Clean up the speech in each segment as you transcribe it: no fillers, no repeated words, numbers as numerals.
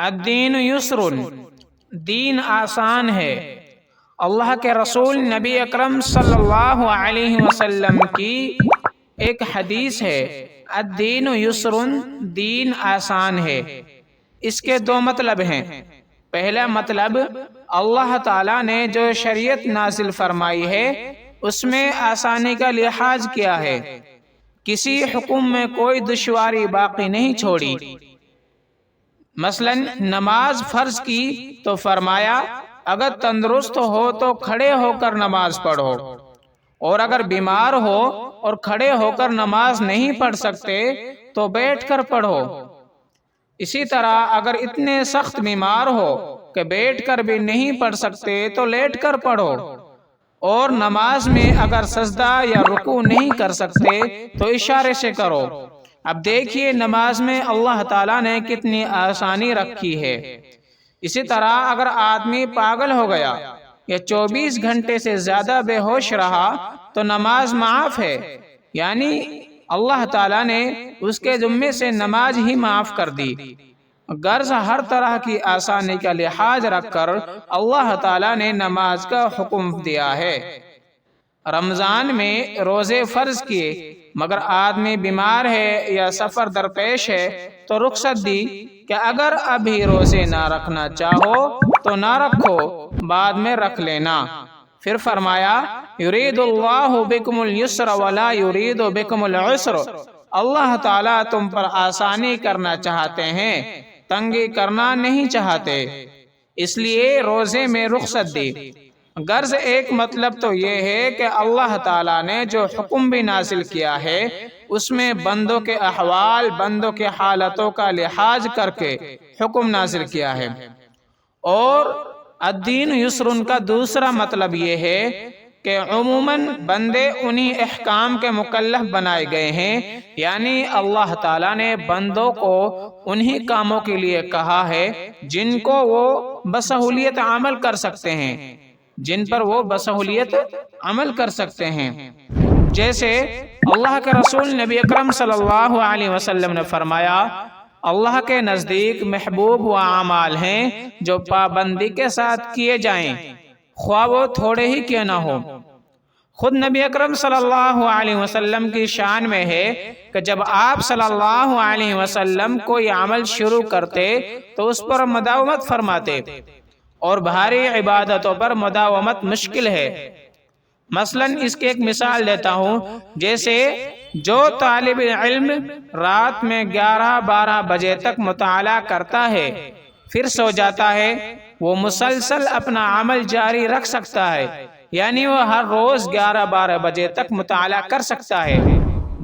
الدین یسر، دین آسان ہے۔ اللہ کے رسول نبی اکرم صلی اللہ علیہ وسلم کی ایک حدیث ہے، الدین یسر، دین آسان ہے۔ اس کے دو مطلب ہیں۔ پہلا مطلب، اللہ تعالیٰ نے جو شریعت نازل فرمائی ہے اس میں آسانی کا لحاظ کیا ہے، کسی حکم میں کوئی دشواری باقی نہیں چھوڑی۔ مثلا نماز فرض کی تو فرمایا اگر تندرست ہو تو کھڑے ہو کر نماز پڑھو، اور اگر بیمار ہو اور کھڑے ہو کر نماز نہیں پڑھ سکتے تو بیٹھ کر پڑھو۔ اسی طرح اگر اتنے سخت بیمار ہو کہ بیٹھ کر بھی نہیں پڑھ سکتے تو لیٹ کر پڑھو، اور نماز میں اگر سجدہ یا رکوع نہیں کر سکتے تو اشارے سے کرو۔ اب دیکھیے نماز میں اللہ تعالیٰ نے کتنی آسانی رکھی ہے۔ اسی طرح اگر آدمی پاگل ہو گیا یا 24 گھنٹے سے زیادہ بے ہوش رہا تو نماز معاف ہے، یعنی اللہ تعالیٰ نے اس کے ذمے سے نماز ہی معاف کر دی۔ غرض ہر طرح کی آسانی کا لحاظ رکھ کر اللہ تعالیٰ نے نماز کا حکم دیا ہے۔ رمضان میں روزے فرض کیے، مگر آدمی بیمار ہے یا سفر درپیش ہے تو رخصت دی کہ اگر ابھی روزے نہ رکھنا چاہو تو نہ رکھو، بعد میں رکھ لینا۔ پھر فرمایا یرید اللہ بکم اليسر ولا یرید بکم العسر، اللہ تعالیٰ تم پر آسانی کرنا چاہتے ہیں، تنگی کرنا نہیں چاہتے، اس لیے روزے میں رخصت دی۔ غرض ایک مطلب تو یہ ہے کہ اللہ تعالیٰ نے جو حکم بھی نازل کیا ہے اس میں بندوں کے احوال، بندوں کے حالتوں کا لحاظ کر کے حکم نازل کیا ہے۔ اور الدین یسر کا دوسرا مطلب یہ ہے کہ عموماً بندے انہی احکام کے مکلف بنائے گئے ہیں، یعنی اللہ تعالیٰ نے بندوں کو انہی کاموں کے لیے کہا ہے جن کو وہ بسہولیت عمل کر سکتے ہیں، جن پر وہ بسہولیت عمل کر سکتے ہیں۔ جیسے اللہ کے رسول نبی اکرم صلی اللہ علیہ وسلم نے فرمایا اللہ کے نزدیک محبوب وہ اعمال ہیں جو پابندی کے ساتھ کیے جائیں، خواہ وہ تھوڑے ہی کیوں نہ ہو۔ خود نبی اکرم صلی اللہ علیہ وسلم کی شان میں ہے کہ جب آپ صلی اللہ علیہ وسلم کوئی عمل شروع کرتے تو اس پر مداومت فرماتے، اور بھاری عبادتوں پر مداومت مشکل ہے۔ مثلا اس کی ایک مثال دیتا ہوں، جیسے جو طالب علم رات میں 11-12 بجے تک مطالعہ کرتا ہے پھر سو جاتا ہے، وہ مسلسل اپنا عمل جاری رکھ سکتا ہے، یعنی وہ ہر روز 11-12 بجے تک مطالعہ کر سکتا ہے،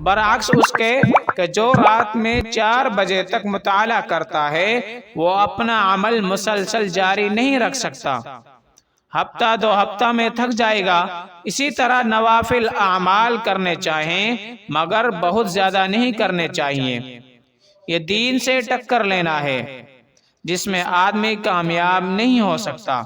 برعکس اس کے کہ جو رات میں 4 بجے تک مطالعہ کرتا ہے وہ اپنا عمل مسلسل جاری نہیں رکھ سکتا، ہفتہ 2 ہفتہ میں تھک جائے گا۔ اسی طرح نوافل اعمال کرنے چاہیں مگر بہت زیادہ نہیں کرنے چاہیے، یہ دین سے ٹکر لینا ہے جس میں آدمی کامیاب نہیں ہو سکتا۔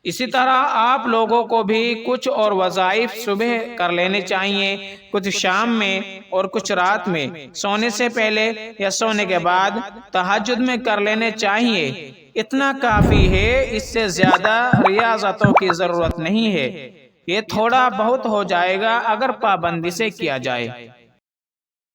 اسی طرح آپ لوگوں کو بھی کچھ اور وظائف صبح کر لینے چاہیے، کچھ شام میں اور کچھ رات میں، سونے سے پہلے یا سونے کے بعد تہجد میں کر لینے چاہیے، اتنا کافی ہے، اس سے زیادہ ریاضتوں کی ضرورت نہیں ہے، یہ تھوڑا بہت ہو جائے گا اگر پابندی سے کیا جائے۔